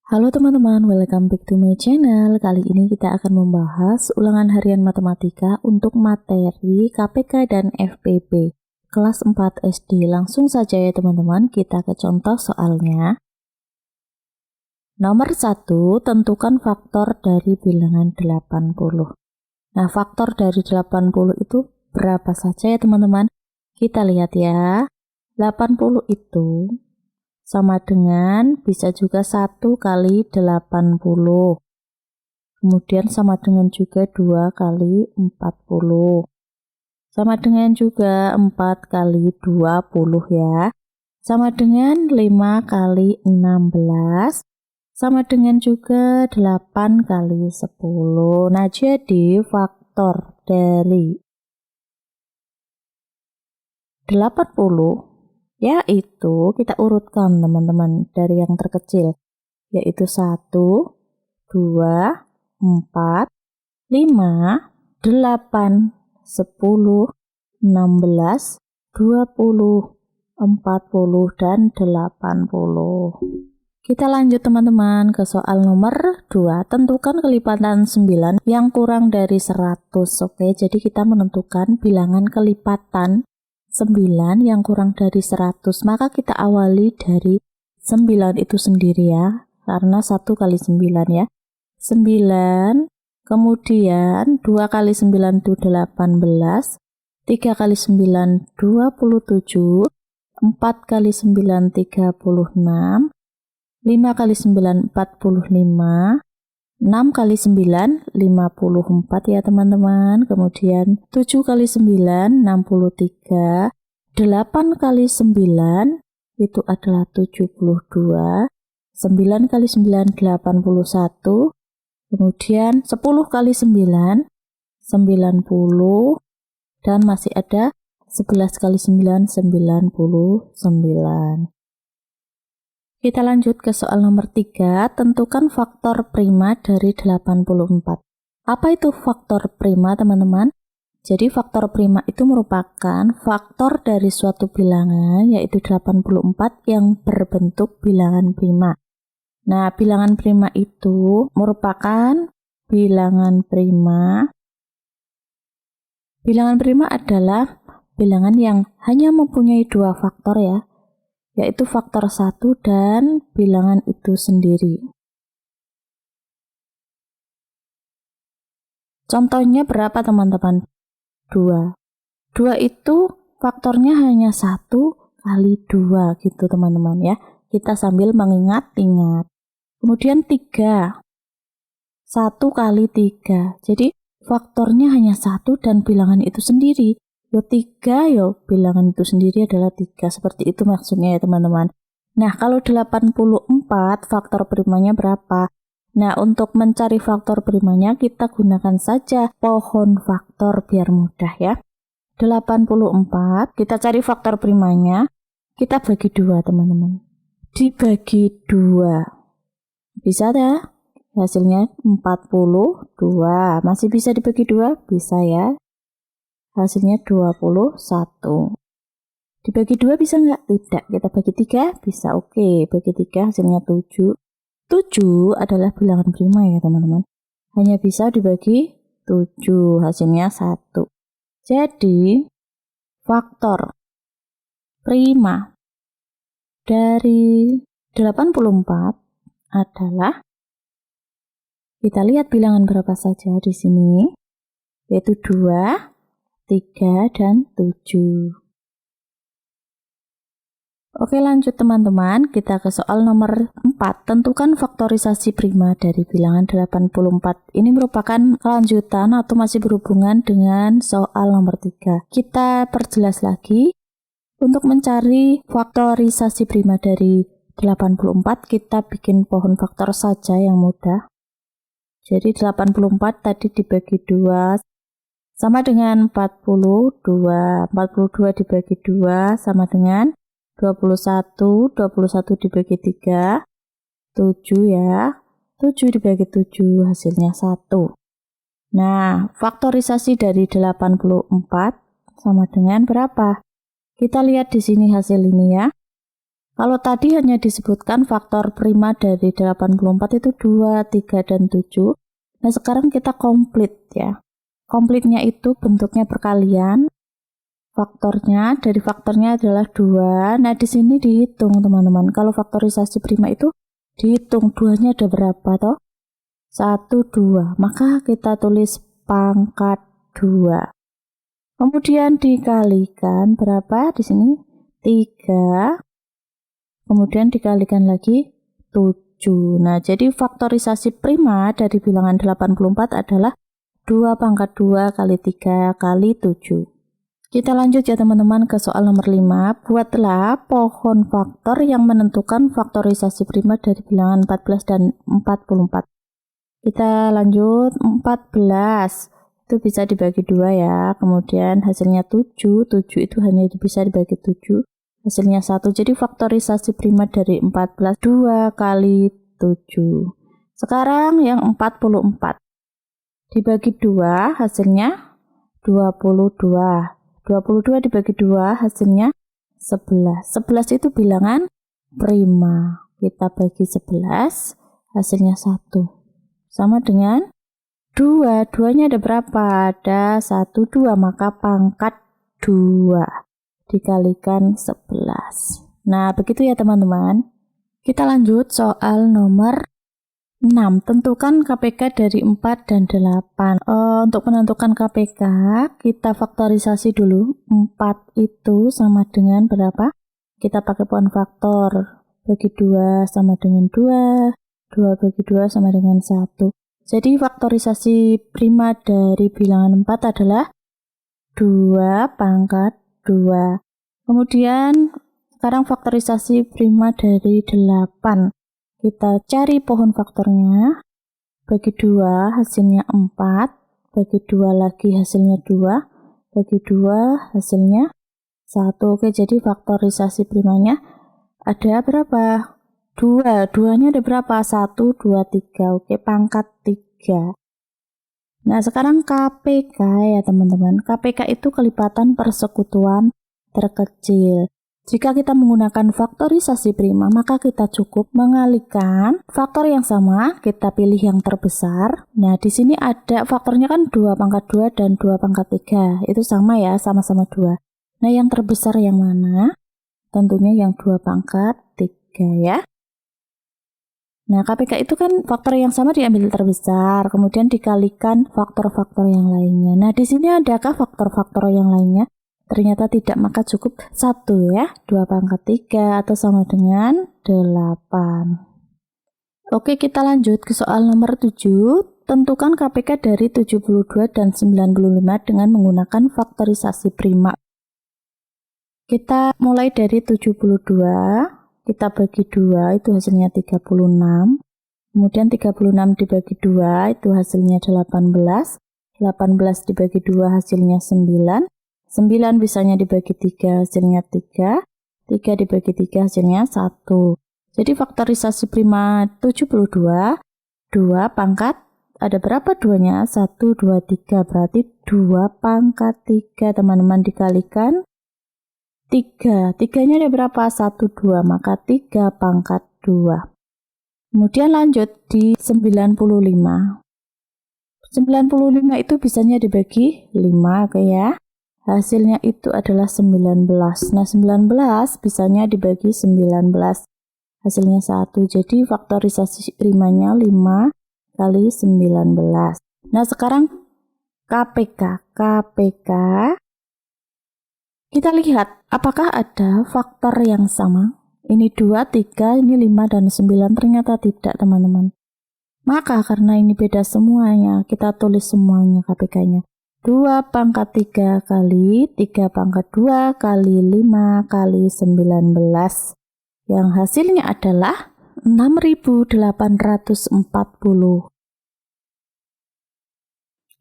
Halo teman-teman, welcome back to my channel. Kali ini kita akan membahas ulangan harian matematika untuk materi KPK dan FPB kelas 4 SD. Langsung saja ya teman-teman, kita ke contoh soalnya. Nomor 1, tentukan faktor dari bilangan 80. Nah, faktor dari 80 itu berapa saja ya teman-teman? Kita lihat ya. 80 itu sama dengan bisa juga 1 kali 80. Kemudian sama dengan juga 2 kali 40. Sama dengan juga 4 kali 20 ya. Sama dengan 5 kali 16. Sama dengan juga 8 kali 10. Nah, jadi faktor dari 80 yaitu kita urutkan teman-teman dari yang terkecil, yaitu 1, 2, 4, 5, 8, 10, 16, 20, 40, dan 80. Kita lanjut teman-teman ke soal nomor 2. Tentukan kelipatan 9 yang kurang dari 100. Oke, jadi kita menentukan bilangan kelipatan 9 yang kurang dari 100, maka kita awali dari 9 itu sendiri ya, karena 1 kali 9 ya. 9, kemudian 2 kali 9 itu 18, 3 kali 9 27, 4 kali 9 36, 5 kali 9 45, 6 kali 9 54 ya teman-teman. Kemudian 7 kali 9 63, 8 kali 9 itu adalah 72, 9 kali 9 81, kemudian 10 kali 9 90, dan masih ada 11 kali 9 99. Kita lanjut ke soal nomor 3, tentukan faktor prima dari 84. Apa itu faktor prima, teman-teman? Jadi faktor prima itu merupakan faktor dari suatu bilangan, yaitu 84 yang berbentuk bilangan prima. Nah, bilangan prima itu merupakan bilangan prima. Bilangan prima adalah bilangan yang hanya mempunyai dua faktor ya, yaitu faktor 1 dan bilangan itu sendiri. Contohnya berapa teman-teman? 2. 2 itu faktornya hanya 1 kali 2 gitu teman-teman ya. Kita sambil mengingat-ingat. Kemudian 3. 1 kali 3. Jadi faktornya hanya 1 dan bilangan itu sendiri. 3 bilangan itu sendiri adalah 3, seperti itu maksudnya ya teman-teman. Nah, kalau 84 faktor primanya berapa? Nah, untuk mencari faktor primanya kita gunakan saja pohon faktor biar mudah ya. 84 kita cari faktor primanya, kita bagi 2 teman-teman. Dibagi 2 bisa ya, hasilnya 42. Masih bisa dibagi 2? Bisa ya. Hasilnya 21. Dibagi 2 bisa nggak? Tidak. Kita bagi 3? Bisa. Oke, bagi 3 hasilnya 7. 7 adalah bilangan prima ya teman-teman. Hanya bisa dibagi 7, hasilnya 1. Jadi, faktor prima dari 84 adalah, kita lihat bilangan berapa saja di sini, yaitu 2, 3, dan 7. Oke, lanjut teman-teman, kita ke soal nomor 4. Tentukan faktorisasi prima dari bilangan 84. Ini merupakan kelanjutan atau masih berhubungan dengan soal nomor 3. Kita perjelas lagi. Untuk mencari faktorisasi prima dari 84, kita bikin pohon faktor saja yang mudah. Jadi 84 tadi dibagi 2 sama dengan 42. 42 dibagi 2 sama dengan 21. 21 dibagi 3, 7 ya. 7 dibagi 7 hasilnya 1. Nah, faktorisasi dari 84 sama dengan berapa? Kita lihat di sini hasil ini ya. Kalau tadi hanya disebutkan faktor prima dari 84 itu 2, 3, dan 7. Nah, sekarang kita komplit ya. Komplitnya itu bentuknya perkalian. Dari faktornya adalah 2. Nah, di sini dihitung teman-teman. Kalau faktorisasi prima itu dihitung 2-nya ada berapa toh? 1, 2. Maka kita tulis pangkat 2. Kemudian dikalikan berapa di sini? 3. Kemudian dikalikan lagi 7. Nah, jadi faktorisasi prima dari bilangan 84 adalah 2 pangkat 2 kali 3 kali 7. Kita lanjut ya teman-teman ke soal nomor 5. Buatlah pohon faktor yang menentukan faktorisasi prima dari bilangan 14 dan 44. Kita lanjut 14. Itu bisa dibagi 2 ya. Kemudian hasilnya 7. 7 itu hanya bisa dibagi 7. Hasilnya 1. Jadi faktorisasi prima dari 14 2 kali 7. Sekarang yang 44 dibagi 2 hasilnya 22. 22 dibagi 2 hasilnya 11. 11 itu bilangan prima. Kita bagi 11 hasilnya 1. Sama dengan 2. 2-nya ada berapa? Ada 1, 2. Maka pangkat 2 dikalikan 11. Nah, begitu ya teman-teman. Kita lanjut soal nomor 6. Tentukan KPK dari 4 dan 8. Untuk menentukan KPK, kita faktorisasi dulu. 4 itu sama dengan berapa? Kita pakai pohon faktor. Bagi 2 sama dengan 2. 2 bagi 2 sama dengan 1. Jadi faktorisasi prima dari bilangan 4 adalah 2 pangkat 2. Kemudian sekarang faktorisasi prima dari 8. Kita cari pohon faktornya. Bagi 2 hasilnya 4. Bagi 2 lagi hasilnya 2. Bagi 2 hasilnya 1. Oke, jadi faktorisasi primanya ada berapa? 2. 2-nya ada berapa? 1, 2, 3. Oke, pangkat 3. Nah, sekarang KPK ya teman-teman. KPK itu kelipatan persekutuan terkecil. Jika kita menggunakan faktorisasi prima, maka kita cukup mengalihkan faktor yang sama, kita pilih yang terbesar. Nah, di sini ada faktornya kan 2 pangkat 2 dan 2 pangkat 3. Itu sama ya, sama-sama 2. Nah, yang terbesar yang mana? Tentunya yang 2 pangkat 3 ya. Nah, KPK itu kan faktor yang sama diambil terbesar, kemudian dikalikan faktor-faktor yang lainnya. Nah, di sini adakah faktor-faktor yang lainnya? Ternyata tidak, maka cukup 1 ya. 2 pangkat 3 atau sama dengan 8. Oke, kita lanjut ke soal nomor 7. Tentukan KPK dari 72 dan 95 dengan menggunakan faktorisasi prima. Kita mulai dari 72. Kita bagi 2, itu hasilnya 36. Kemudian 36 dibagi 2, itu hasilnya 18. 18 dibagi 2, hasilnya 9. 9 bisanya dibagi 3, hasilnya 3. 3 dibagi 3, hasilnya 1. Jadi faktorisasi prima 72, 2 pangkat, ada berapa 2-nya? 1, 2, 3. Berarti 2 pangkat 3, teman-teman, dikalikan 3. 3-nya ada berapa? 1, 2. Maka 3 pangkat 2. Kemudian lanjut di 95. 95 itu bisanya dibagi 5, oke ya. Hasilnya itu adalah 19. Nah, 19 bisanya dibagi 19. Hasilnya 1. Jadi faktorisasi primanya 5 kali 19. Nah, sekarang KPK. Kita lihat apakah ada faktor yang sama. Ini 2, 3, ini 5, dan 9. Ternyata tidak, teman-teman. Maka karena ini beda semuanya, kita tulis semuanya KPK-nya. 2 pangkat 3 kali 3 pangkat 2 kali 5 kali 19. Yang hasilnya adalah 6.840.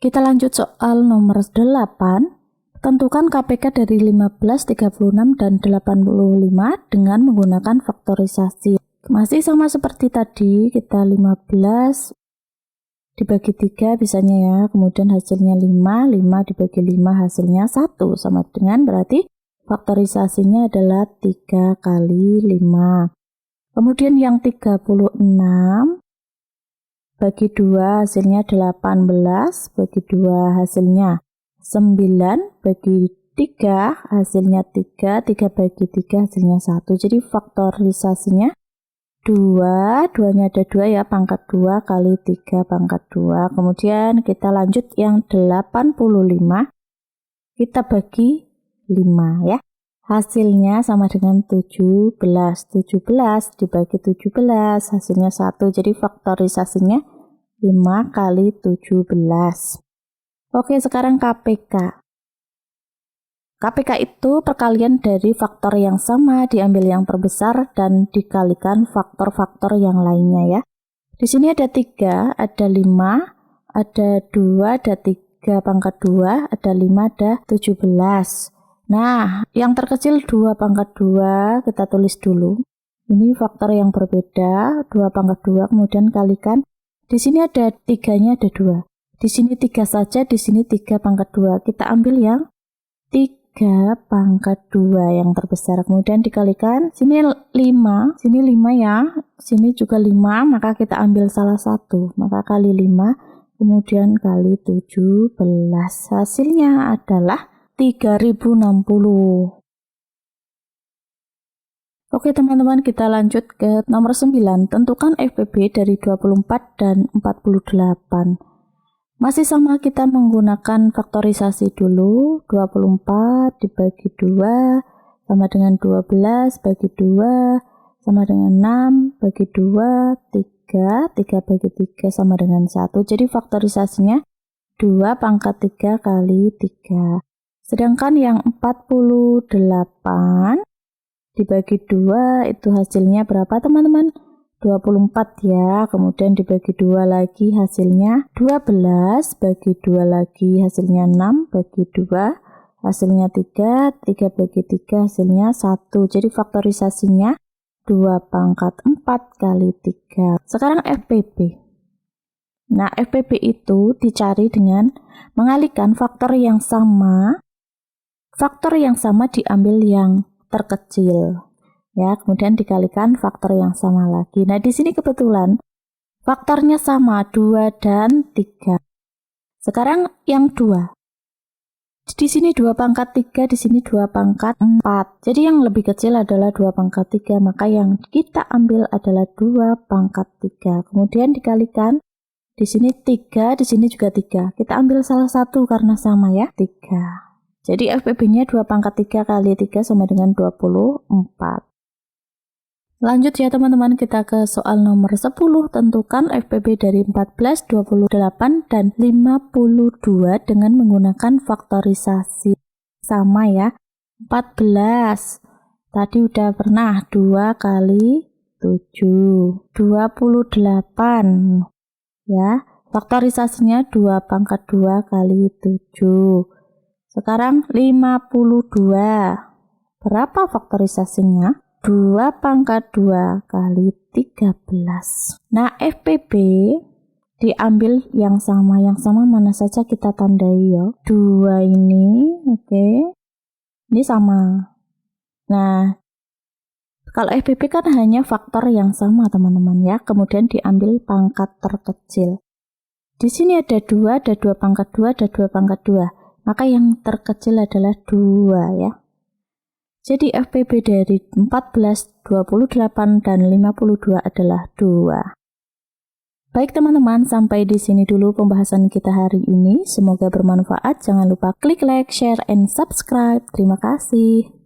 Kita lanjut soal nomor 8. Tentukan KPK dari 15, 36, dan 85 dengan menggunakan faktorisasi. Masih sama seperti tadi, kita 15 dibagi 3 bisanya ya, kemudian hasilnya 5, 5 dibagi 5 hasilnya 1, sama dengan berarti faktorisasinya adalah 3 kali 5. Kemudian yang 36 bagi 2 hasilnya 18, bagi 2 hasilnya 9, bagi 3 hasilnya 3, 3 bagi 3 hasilnya 1. Jadi faktorisasinya 2, 2-nya ada 2 ya, pangkat 2 kali 3 pangkat 2. Kemudian kita lanjut yang 85, kita bagi 5 ya. Hasilnya sama dengan 17. 17 dibagi 17 hasilnya 1. Jadi faktorisasinya 5 kali 17. Oke, sekarang KPK. KPK itu perkalian dari faktor yang sama diambil yang terbesar dan dikalikan faktor-faktor yang lainnya ya. Di sini ada 3, ada 5, ada 2, ada 3 pangkat 2, ada 5, ada 17. Nah, yang terkecil 2 pangkat 2 kita tulis dulu. Ini faktor yang berbeda, 2 pangkat 2 kemudian kalikan. Di sini ada 3-nya ada 2. Di sini 3 saja, di sini 3 pangkat 2. Kita ambil yang 3 pangkat 2 yang terbesar. Kemudian dikalikan, sini 5 ya. Sini juga 5, maka kita ambil salah satu. Maka kali 5, kemudian kali 17. Hasilnya adalah 3060. Oke teman-teman, kita lanjut ke nomor 9. Tentukan FPB dari 24 dan 48. Masih sama, kita menggunakan faktorisasi dulu. 24 dibagi 2 sama dengan 12 bagi 2 sama dengan 6 bagi 2, 3, 3 bagi 3 sama dengan 1. Jadi faktorisasinya 2 pangkat 3 kali 3. Sedangkan yang 48 dibagi 2 itu hasilnya berapa teman-teman? 24 ya. Kemudian dibagi 2 lagi hasilnya 12, bagi 2 lagi hasilnya 6, bagi 2 hasilnya 3, 3 bagi 3 hasilnya 1. Jadi faktorisasinya 2 pangkat 4 kali 3. Sekarang FPB. Nah, FPB itu dicari dengan mengalihkan faktor yang sama. Faktor yang sama diambil yang terkecil. Ya, kemudian dikalikan faktor yang sama lagi. Nah, di sini kebetulan faktornya sama 2 dan 3. Sekarang yang 2. Di sini 2 pangkat 3, di sini 2 pangkat 4. Jadi yang lebih kecil adalah 2 pangkat 3, maka yang kita ambil adalah 2 pangkat 3. Kemudian dikalikan, di sini 3, di sini juga 3. Kita ambil salah satu karena sama ya, 3. Jadi FPB-nya 2 pangkat 3 kali 3 sama dengan 24. Lanjut ya teman-teman, kita ke soal nomor 10. Tentukan FPB dari 14, 28, dan 52 dengan menggunakan faktorisasi. Sama ya, 14. Tadi udah pernah, 2 kali 7. 28. Ya, faktorisasinya 2 pangkat 2 kali 7. Sekarang 52. Berapa faktorisasinya? 2 pangkat 2 kali 13. Nah, FPB diambil yang sama. Yang sama mana saja kita tandai ya. 2 ini, oke. Ini sama. Nah, kalau FPB kan hanya faktor yang sama teman-teman ya. Kemudian diambil pangkat terkecil. Di sini ada 2, ada 2 pangkat 2, ada 2 pangkat 2. Maka yang terkecil adalah 2 ya. Jadi FPB dari 14, 28, dan 52 adalah 2. Baik teman-teman, sampai di sini dulu pembahasan kita hari ini. Semoga bermanfaat. Jangan lupa klik like, share, and subscribe. Terima kasih.